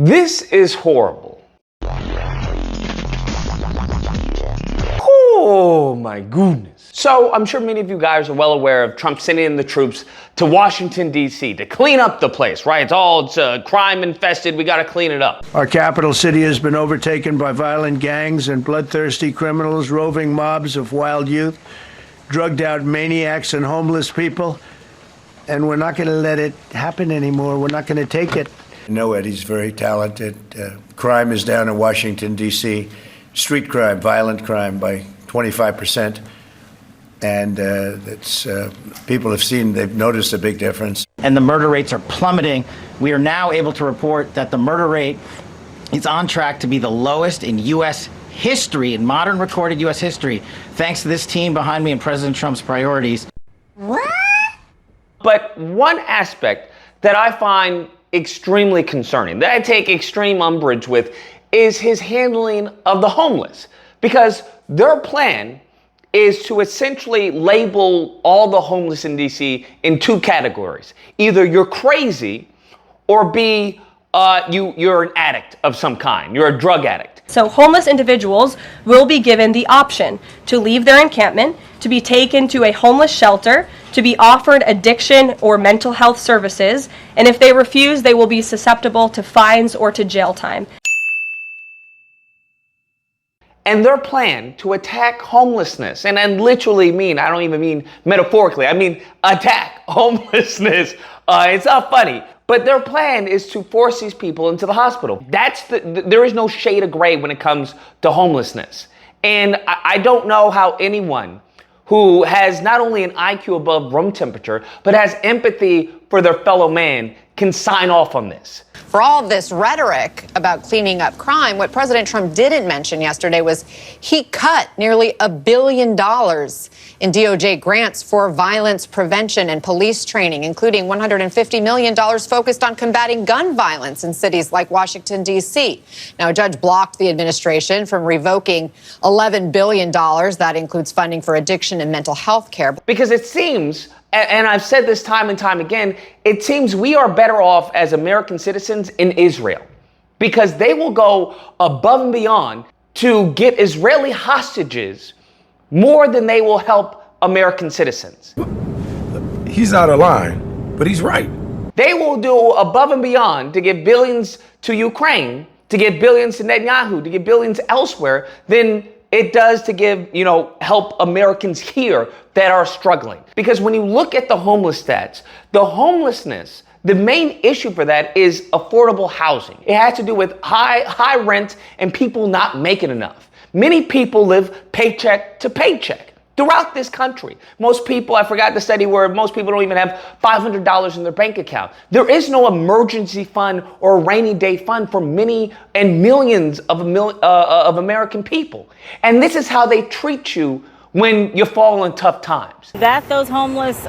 This is horrible. Oh my goodness. So I'm sure many of you guys are well aware of Trump sending in the troops to Washington, D.C. to clean up the place, right? It's crime infested. We got to clean it up. Our capital city has been overtaken by violent gangs and bloodthirsty criminals, roving mobs of wild youth, drugged out maniacs and homeless people. And we're not going to let it happen anymore. We're not going to take it. No, Eddie's very talented. Crime is down in Washington, D.C. Street crime, violent crime by 25%. And people have seen, they've noticed a big difference. And the murder rates are plummeting. We are now able to report that the murder rate is on track to be the lowest in U.S. history, in modern recorded U.S. history, thanks to this team behind me and President Trump's priorities. What? But one aspect that I find extremely concerning, that I take extreme umbrage with, is his handling of the homeless. Because their plan is to essentially label all the homeless in D.C. in two categories. Either you're crazy or B, you're an addict of some kind. You're a drug addict. So homeless individuals will be given the option to leave their encampment, to be taken to a homeless shelter, to be offered addiction or mental health services, and if they refuse, they will be susceptible to fines or to jail time. And their plan to attack homelessness, and I literally mean, I don't even mean metaphorically, I mean attack homelessness. It's not funny, but their plan is to force these people into the hospital. There is no shade of gray when it comes to homelessness. And I don't know how anyone who has not only an IQ above room temperature, but has empathy for their fellow man can sign off on this. For all of this rhetoric about cleaning up crime, what President Trump didn't mention yesterday was he cut nearly $1 billion in DOJ grants for violence prevention and police training, including $150 million focused on combating gun violence in cities like Washington, D.C. Now, a judge blocked the administration from revoking $11 billion. That includes funding for addiction and mental health care. Because it seems, and I've said this time and time again, it seems we are better off as American citizens in Israel because they will go above and beyond to get Israeli hostages more than they will help American citizens. He's out of line, but he's right. They will do above and beyond to give billions to Ukraine, to give billions to Netanyahu, to give billions elsewhere than it does to give, help Americans here that are struggling. Because when you look at the homeless stats, the homelessness, the main issue for that is affordable housing. It has to do with high rent and people not making enough. Many people live paycheck to paycheck throughout this country. Most people, I forgot the study where most people don't even have $500 in their bank account. There is no emergency fund or a rainy day fund for many and millions of American people. And this is how they treat you when you fall in tough times. That those homeless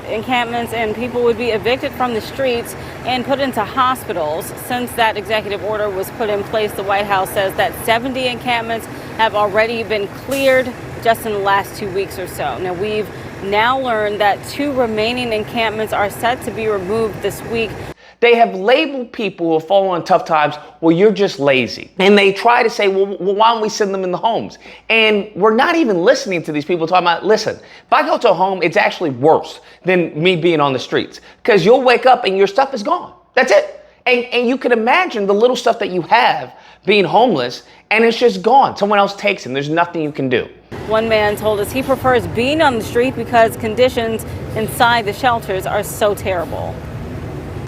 encampments and people would be evicted from the streets and put into hospitals. Since that executive order was put in place, the White House says that 70 encampments have already been cleared just in the last 2 weeks or so. Now, we've learned that 2 remaining encampments are set to be removed this week. They have labeled people who have fallen on tough times, well, you're just lazy. And they try to say, well, why don't we send them in the homes? And we're not even listening to these people talking about, listen, if I go to a home, it's actually worse than me being on the streets. Because you'll wake up and your stuff is gone. That's it. And you can imagine the little stuff that you have being homeless, and it's just gone. Someone else takes it. There's nothing you can do. One man told us he prefers being on the street because conditions inside the shelters are so terrible.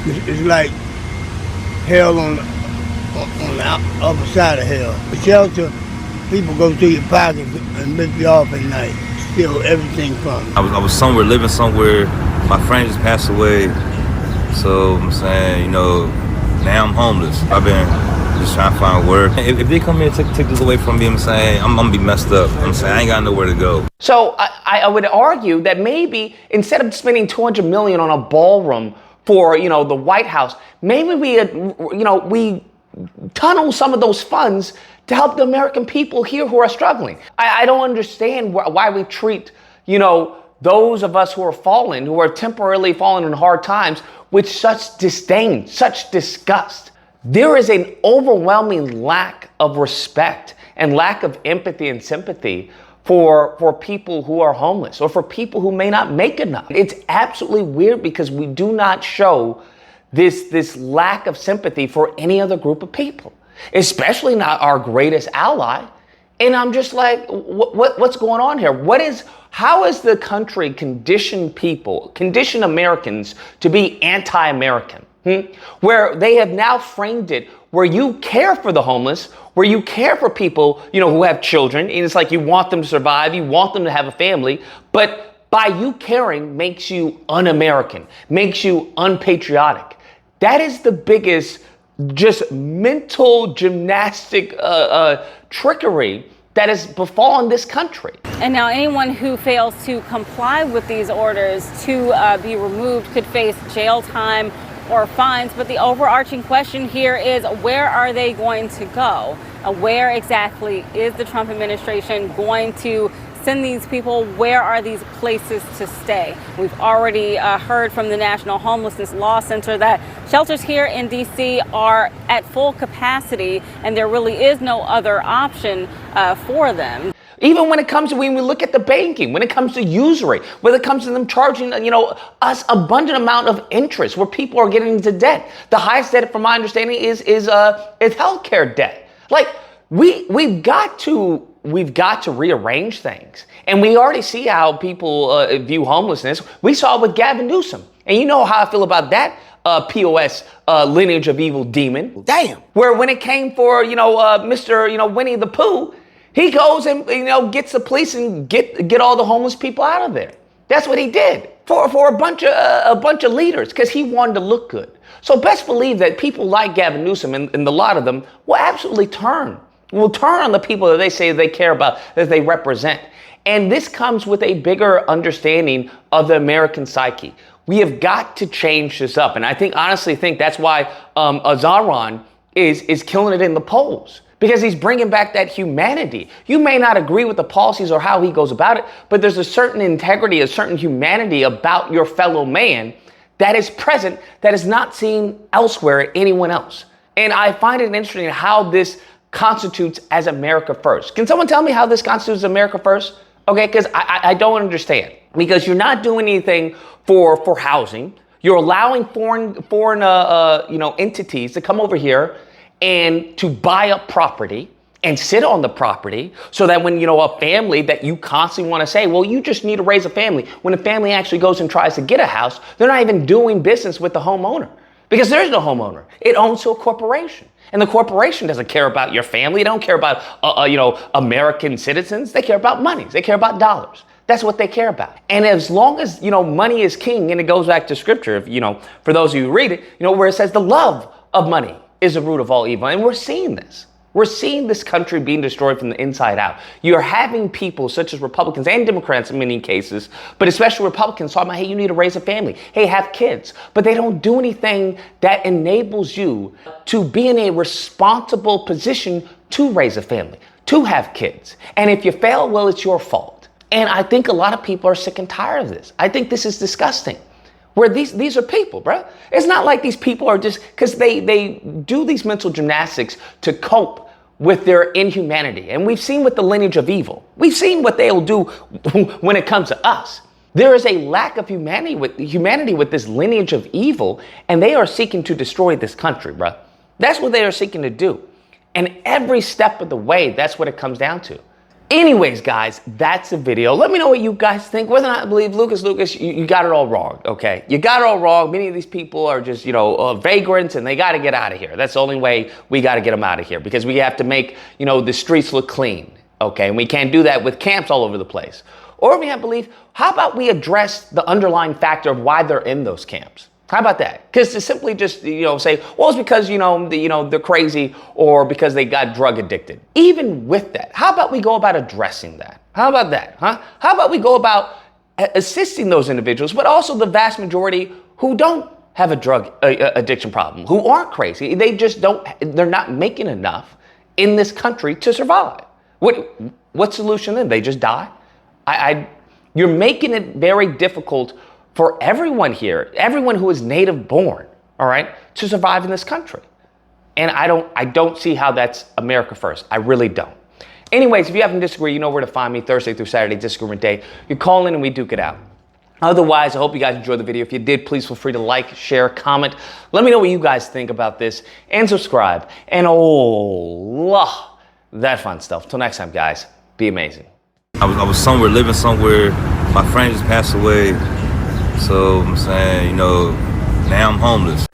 It's like hell on the upper side of hell. The shelter, people go through your pockets and lift you off at night, steal everything from you. I was somewhere, living somewhere. My friend just passed away. So I'm saying, now I'm homeless. I've been just trying to find work. If they come here and take this away from me, I'm saying, I'm going to be messed up. I'm saying, I ain't got nowhere to go. So I would argue that maybe instead of spending $200 million on a ballroom for, the White House, maybe we tunnel some of those funds to help the American people here who are struggling. I don't understand why we treat, those of us who are temporarily fallen in hard times with such disdain, such disgust. there is an overwhelming lack of respect and lack of empathy and sympathy for people who are homeless or for people who may not make enough. It's absolutely weird because we do not show this lack of sympathy for any other group of people, especially not our greatest ally. And I'm just like, what's going on here? How has the country conditioned Americans to be anti-American? Where they have now framed it where you care for the homeless, where you care for people, who have children, and it's like you want them to survive, you want them to have a family, but by you caring makes you un-American, makes you unpatriotic. That is the biggest just mental gymnastic trickery that has befallen this country. And now anyone who fails to comply with these orders to be removed could face jail time or fines. But the overarching question here is, where are they going to go? Where exactly is the Trump administration going to send these people? Where are these places to stay? We've already heard from the National Homelessness Law Center that shelters here in D.C. are at full capacity, and there really is no other option for them. Even when we look at the banking, when it comes to usury, when it comes to them charging, us abundant amount of interest, where people are getting into debt. The highest debt, from my understanding, is healthcare debt. Like we've got to rearrange things, and we already see how people view homelessness. We saw it with Gavin Newsom, and you know how I feel about that POS lineage of evil demon. Damn. Where when it came for Mr. Winnie the Pooh, he goes and gets the police and get all the homeless people out of there. That's what he did for a bunch of leaders, because he wanted to look good. So best believe that people like Gavin Newsom and a lot of them will absolutely turn on the people that they say they care about, that they represent. And this comes with a bigger understanding of the American psyche. We have got to change this up, and I honestly think that's why Azaron is killing it in the polls. Because he's bringing back that humanity. You may not agree with the policies or how he goes about it, but there's a certain integrity, a certain humanity about your fellow man that is present, that is not seen elsewhere at anyone else. And I find it interesting how this constitutes as America first. Can someone tell me how this constitutes America first? Okay, because I don't understand. Because you're not doing anything for housing. You're allowing foreign entities to come over here and to buy up property and sit on the property, so that when, a family that you constantly want to say, well, you just need to raise a family. When a family actually goes and tries to get a house, they're not even doing business with the homeowner, because there's no homeowner. It owns to a corporation. And the corporation doesn't care about your family. They don't care about, American citizens. They care about money. They care about dollars. That's what they care about. And as long as, money is king, and it goes back to scripture, for those of you who read it, where it says the love of money is the root of all evil. And we're seeing this. We're seeing this country being destroyed from the inside out. You're having people such as Republicans and Democrats in many cases, but especially Republicans, talking about, hey, you need to raise a family. Hey, have kids. But they don't do anything that enables you to be in a responsible position to raise a family, to have kids. And if you fail, well, it's your fault. And I think a lot of people are sick and tired of this. I think this is disgusting. Where these are people, bro. It's not like these people are just, because they do these mental gymnastics to cope with their inhumanity. And we've seen with the lineage of evil. We've seen what they'll do when it comes to us. There is a lack of humanity with this lineage of evil, and they are seeking to destroy this country, bro. That's what they are seeking to do. And every step of the way, that's what it comes down to. Anyways, guys, that's the video. Let me know what you guys think. Whether or not I believe Lucas, you got it all wrong, okay? You got it all wrong. Many of these people are just, vagrants, and they got to get out of here. That's the only way we got to get them out of here, because we have to make, the streets look clean, okay? And we can't do that with camps all over the place. Or we have belief, how about we address the underlying factor of why they're in those camps? How about that? Because to simply just, say, well, it's because, they're crazy, or because they got drug addicted. Even with that, how about we go about addressing that? How about that, huh? How about we go about assisting those individuals, but also the vast majority who don't have a drug addiction problem, who aren't crazy. They just they're not making enough in this country to survive. What solution then? They just die? You're making it very difficult for everyone here, everyone who is native born, all right, to survive in this country. And I don't see how that's America first. I really don't. Anyways, if you happen to disagree, you know where to find me Thursday through Saturday, Disagreement Day. You call in and we duke it out. Otherwise, I hope you guys enjoyed the video. If you did, please feel free to like, share, comment. Let me know what you guys think about this, and subscribe, and all that fun stuff. Till next time, guys, be amazing. I was somewhere, living somewhere. My friend just passed away. So I'm saying, you know, now I'm homeless.